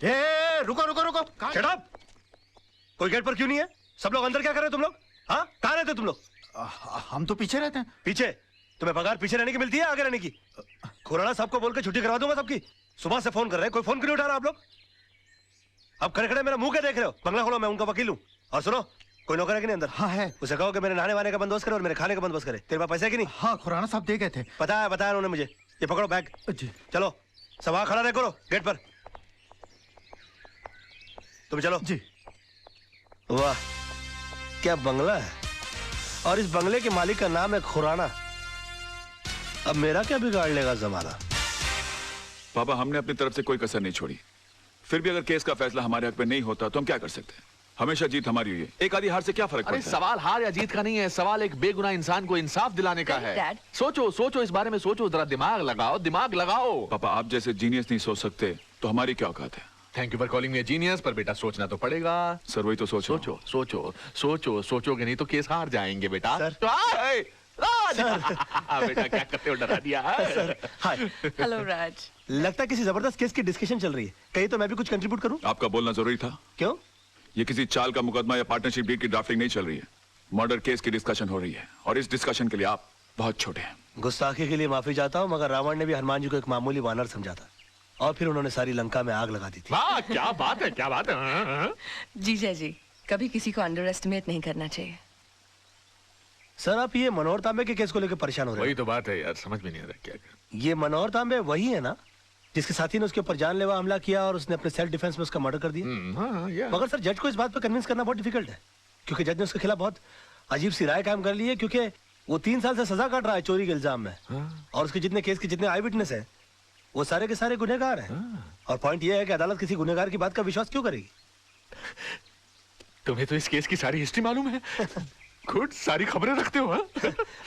रुको रुको रुको, शट अप। कोई गेट पर क्यों नहीं है? सब लोग अंदर क्या कर रहे हो तुम लोग? हाँ, कहाँ रहते हो तुम लोग? हम तो पीछे रहते हैं। पीछे? तुम्हें पगार पीछे रहने की मिलती है आगे रहने की? खुराना साहब को बोल के छुट्टी करवा दूंगा सबकी। सुबह से फोन कर रहे हैं, कोई फोन क्यों नहीं उठा रहा आप लोग? अब खड़े खड़े मेरा मुंह क्या देख रहे हो? बंगला खोलो, मैं उनका वकील हूँ। और सुनो, कोई नौकर है कि नहीं अंदर? हाँ है। उसे कहो कि मेरे नहाने वाने का बंदोबस्त करे और मेरे खाने का बंदोबस्त करे। तेरे पास पैसे है कि नहीं? हाँ, खुराना साहब दे गए थे। बताया उन्होंने मुझे। ये पकड़ो बैग जी। चलो, सब वहां खड़ा रहे करो गेट पर। तुम चलो जी। वाह, क्या बंगला है, और इस बंगले के मालिक का नाम है खुराना। अब मेरा क्या बिगाड़ लेगा जमाना? पापा, हमने अपनी तरफ से कोई कसर नहीं छोड़ी। फिर भी अगर केस का फैसला हमारे हक में नहीं होता तो हम क्या कर सकते हैं? हमेशा जीत हमारी हुई है, एक आधी हार से क्या फर्क पड़ता है? सवाल हार या जीत का नहीं है, सवाल एक बेगुनाह इंसान को इंसाफ दिलाने का है। सोचो सोचो, इस बारे में सोचो, जरा दिमाग लगाओ, दिमाग लगाओ। पापा, आप जैसे जीनियस नहीं सोच सकते तो हमारी क्या औकात है? Thank you for calling me genius, पर बेटा सोचना तो पड़ेगा। सर वही तो सोचो। सोचो सोचो सोचो, सोचोगे नहीं तो केस हार जाएंगे बेटा। सर। राज, बेटा क्या करते हो, डरा दिया। हाय। हेलो राज। लगता है किसी जबरदस्त केस की डिस्कशन चल रही है, कहीं तो मैं भी कुछ कंट्रीब्यूट करूं? आपका बोलना जरूरी था। क्यों? ये किसी चाल का मुकदमा या पार्टनरशिप डील की ड्राफ्टिंग नहीं चल रही है, मर्डर केस की डिस्कशन हो रही है, और इस डिस्कशन के लिए आप बहुत छोटे हैं। गुस्ताखी के लिए माफी चाहता हूं, मगर रावण ने भी हनुमान जी को एक मामूली वानर समझा था, और फिर उन्होंने सारी लंका में आग लगा दी थी। वाह, क्या बात है, क्या बात है। जीजा जी, कभी किसी को अंडर एस्टिमेट नहीं करना चाहिए। सर, आप ये मनोहर तांबे के केस को लेकर परेशान हो रहे हैं? वही तो बात है यार, समझ में नहीं आ रहा क्या कर। ये मनोहर तांबे वही है ना जिसके साथी ने उसके ऊपर जानलेवा हमला किया और उसने अपने सेल्फ डिफेंस में उसका मर्डर कर दिया? हाँ, मगर सर, जज को इस बात पर कन्विंस करना बहुत डिफिकल्ट है, क्योंकि जज ने उसके खिलाफ बहुत अजीब सी राय कायम कर ली है, क्योंकि वो 3 साल से सजा काट रहा है चोरी के इल्जाम में। और उसके जितने केस के जितने आई विटनेस है वो सारे के सारे गुनहगार हैं। और पॉइंट ये है कि अदालत किसी गुनहगार की बात का विश्वास क्यों करेगी? तुम्हें तो इस केस की सारी हिस्ट्री मालूम है। गुड, सारी खबरें रखते हो। हाँ?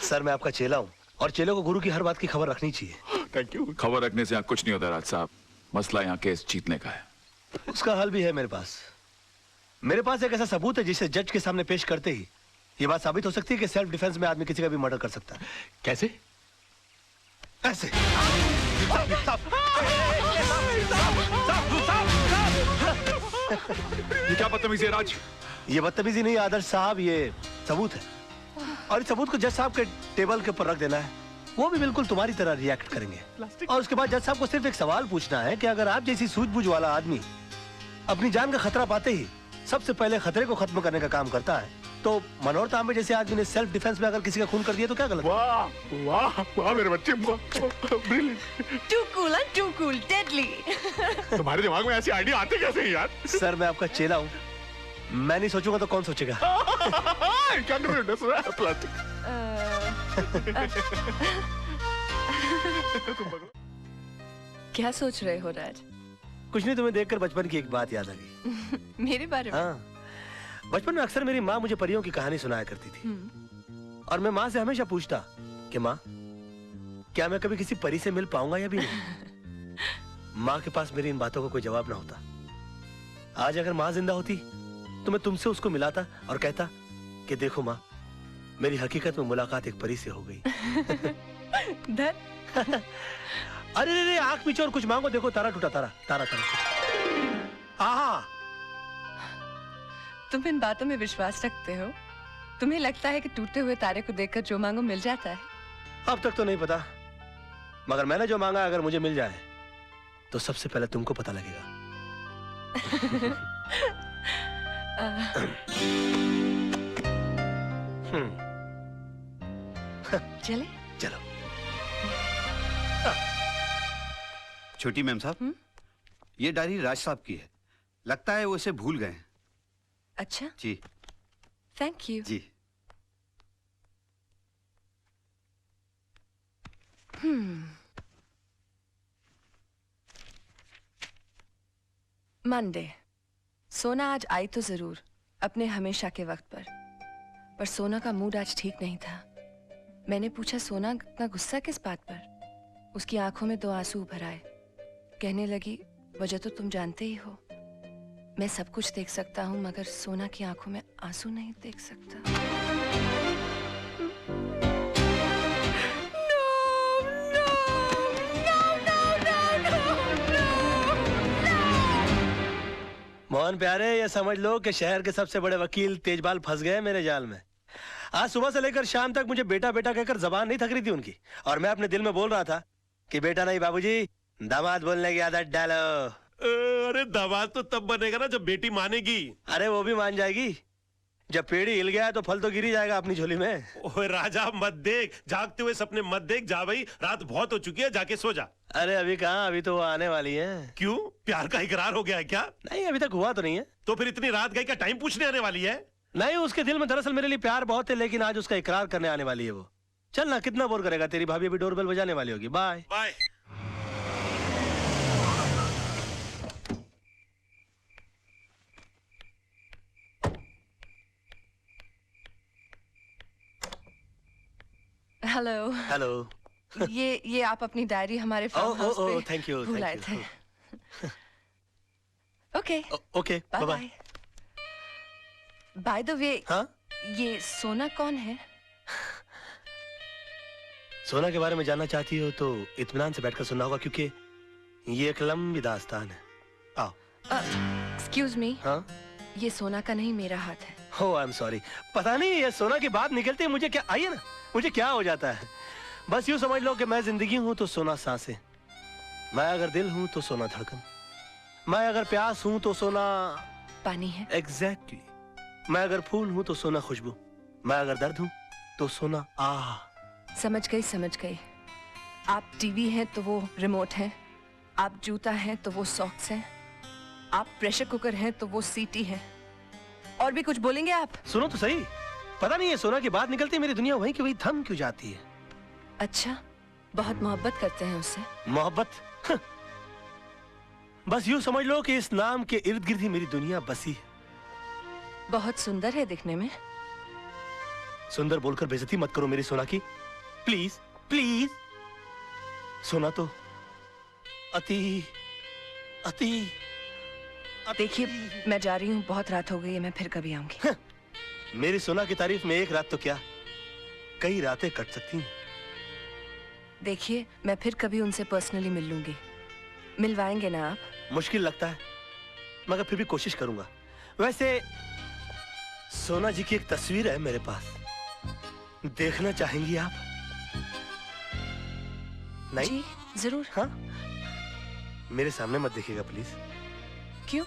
सर, मैं आपका चेला हूँ, और चेले को गुरु की हर बात की खबर रखनी चाहिए। Thank you. खबर रखने से यहाँ कुछ नहीं होता राज साहब, मसला यहाँ केस जीतने का है। उसका हल भी है मेरे पास। मेरे पास एक ऐसा सबूत है जिसे जज के सामने पेश करते ही ये बात साबित हो सकती है कि सेल्फ डिफेंस में आदमी किसी का भी मर्डर कर सकता है। कैसे? ऐसे। ये क्या बदतमीजी है राज? ये बदतमीजी नहीं आदर्श साहब, ये सबूत है, और इस सबूत को जज साहब के टेबल के ऊपर रख देना है। वो भी बिल्कुल तुम्हारी तरह रिएक्ट करेंगे, और उसके बाद जज साहब को सिर्फ एक सवाल पूछना है कि अगर आप जैसी सूझबूझ वाला आदमी अपनी जान का खतरा पाते ही सबसे पहले खतरे को खत्म करने का काम करता है, तो मनोहर तांबे जैसे आदमी ने सेल्फ डिफेंस में अगर किसी का खून कर दिया तो क्या गलत? वाह वाह वाह मेरे बच्चे, too cool and too cool, deadly. तुम्हारे दिमाग में ऐसी आइडिया आते कैसे हैं यार? सर, मैं आपका चेला हूँ, मैं नहीं सोचूंगा तो कौन सोचेगा? क्या कर रहे हो? प्लास्टिक। क्या सोच रहे हो राज? कुछ नहीं, तुम्हें देखकर बचपन की एक बात याद आ गई। मेरे बारे में? हाँ, बचपन में अक्सर मेरी माँ मुझे परियों की कहानी सुनाया करती थी, और मैं माँ से हमेशा पूछता कि माँ, क्या मैं कभी किसी परी से मिल पाऊंगा या भी नहीं? माँ के पास मेरी इन बातों का कोई जवाब ना होता। आज अगर माँ जिंदा होती तो मैं तुमसे उसको मिलाता और कहता कि देखो माँ, मेरी हकीकत में मुलाकात एक परी से हो गई। अरे रे, आंख पीछे और कुछ मांगो, देखो तारा टूटा, तारा तारा तारा। आहा, तुम इन बातों में विश्वास रखते हो? तुम्हें लगता है कि टूटे हुए तारे को देखकर जो मांगो मिल जाता है? अब तक तो नहीं पता, मगर मैंने जो मांगा अगर मुझे मिल जाए तो सबसे पहले तुमको पता लगेगा। चले? चलो। छोटी मैम साहब, ये डायरी राज साहब की है, लगता है वो इसे भूल गए हैं। अच्छा जी। Thank you. जी। मंडे। सोना आज आई तो जरूर अपने हमेशा के वक्त पर सोना का मूड आज ठीक नहीं था। मैंने पूछा, सोना इतना गुस्सा किस बात पर? उसकी आंखों में 2 आंसू उभर आए। कहने लगी, वजह तो तुम जानते ही हो, मैं सब कुछ देख सकता हूँ मगर सोना की आंखों में आंसू नहीं देख सकता। मोहन प्यारे, ये समझ लो कि शहर के सबसे बड़े वकील तेजपाल फंस गए मेरे जाल में। आज सुबह से लेकर शाम तक मुझे बेटा बेटा कहकर जबान नहीं थक रही थी उनकी, और मैं अपने दिल में बोल रहा था कि बेटा नहीं बाबूजी, दामाद बोलने की आदत डालो। अरे दामाद तो तब बनेगा ना जब बेटी मानेगी। अरे वो भी मान जाएगी, जब पेड़ हिल गया तो फल तो गिर ही जाएगा अपनी झोली में। ओए राजा मत देख, जागते हुए सपने मत देख, जा भाई, रात बहुत हो चुकी है, जाके सो जा। अरे अभी कहाँ, अभी तो वो आने वाली है। क्यों, प्यार का इकरार हो गया है क्या? नहीं, अभी तक हुआ तो नहीं है। तो फिर इतनी रात गई का टाइम पूछने आने वाली है? नहीं, उसके दिल में दरअसल मेरे लिए प्यार बहुत है, लेकिन आज उसका इकरार करने आने वाली है वो। चल ना, कितना बोर करेगा, तेरी भाभी अभी डोरबेल बजाने वाली होगी। Bye bye. हेलो। हेलो। ये आप अपनी डायरी हमारे फार्म हाउस पे थैंक यू, भूल आए थे। Okay okay, bye bye. Bye. By the way, हाँ, ये सोना कौन है? सोना के बारे में जानना चाहती हो तो इत्मीनान से बैठकर सुनना होगा, क्योंकि ये एक लंबी दास्तान है। आओ। एक्सक्यूज मी, हाँ, ये सोना का नहीं, मेरा हाथ है। हो, आई एम सॉरी। पता नहीं ये सोना की बात निकलती है मुझे क्या, आइए ना, मुझे क्या हो जाता है। बस यूं समझ लो कि मैं जिंदगी हूं तो सोना सांसें, मैं अगर दिल हूं तो सोना धड़कन, मैं अगर प्यास हूं तो सोना पानी है। एग्जैक्टली। मैं अगर फूल हूं तो सोना खुशबू, मैं अगर दर्द हूं तो सोना आह। समझ गई समझ गई। आप टीवी हैं तो वो रिमोट है, आप जूता हैं तो वो सॉक्स हैं, आप प्रेशर कुकर हैं तो वो सीटी है। और भी कुछ बोलेंगे आप? सुनो तो सही, पता नहीं ये सोना की बात निकलती है मेरी दुनिया वहीं की वहीं थम क्यों जाती है। अच्छा, बहुत मोहब्बत करते हैं उससे? मोहब्बत? बस यूं समझ लो कि इस नाम के इर्द गिर्द ही मेरी दुनिया बसी है। बहुत सुंदर है दिखने में। सुंदर बोलकर बेइज्जती मत करो मेरी सोना की, प्लीज प्लीज। सोना तो अति अति देखिए, मैं जा रही हूँ, बहुत रात हो गई है, मैं फिर कभी आऊंगी। मेरी सोना की तारीफ में एक रात तो क्या, कई रातें कट सकती हैं। देखिए, मैं फिर कभी उनसे पर्सनली मिल लूंगी, मिलवाएंगे ना आप? मुश्किल लगता है, मगर फिर भी कोशिश करूंगा। वैसे सोना जी की एक तस्वीर है मेरे पास, देखना चाहेंगी आप? नहीं? जी जरूर। हाँ, मेरे सामने मत देखिएगा प्लीज। क्यों?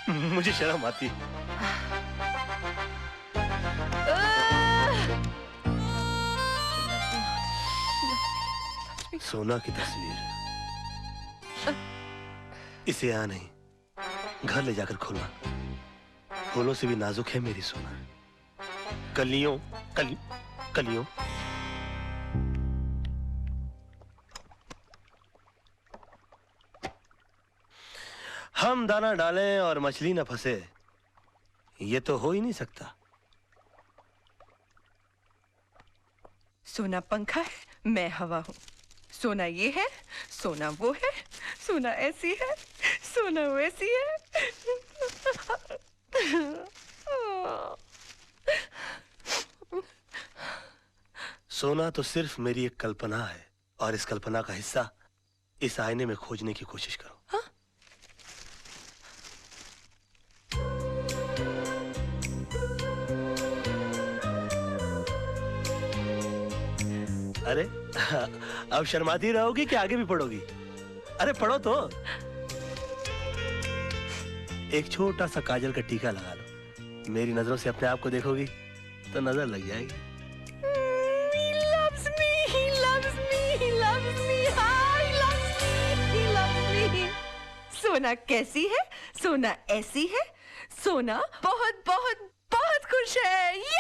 मुझे शर्म आती है। सोना की तस्वीर, इसे यहाँ नहीं, घर ले जाकर खोलना। फूलों से भी नाजुक है मेरी सोना, कलियों कलियों। हम दाना डालें और मछली न फंसे, ये तो हो ही नहीं सकता। सोना पंखा है, मैं हवा हूँ। सोना ये है, सोना वो है, सोना ऐसी है, सोना वैसी है। सोना तो सिर्फ मेरी एक कल्पना है, और इस कल्पना का हिस्सा इस आईने में खोजने की कोशिश करो। हाँ? अरे अब शर्माती रहोगी कि आगे भी पढ़ोगी? अरे पढ़ो तो। एक छोटा सा काजल का टीका लगा लो, मेरी नजरों से अपने आप को देखोगी तो नजर लग जाएगी। He loves me, he loves me, he loves me, he loves me, he loves me. सोना कैसी है, सोना ऐसी है, सोना बहुत बहुत बहुत खुश है।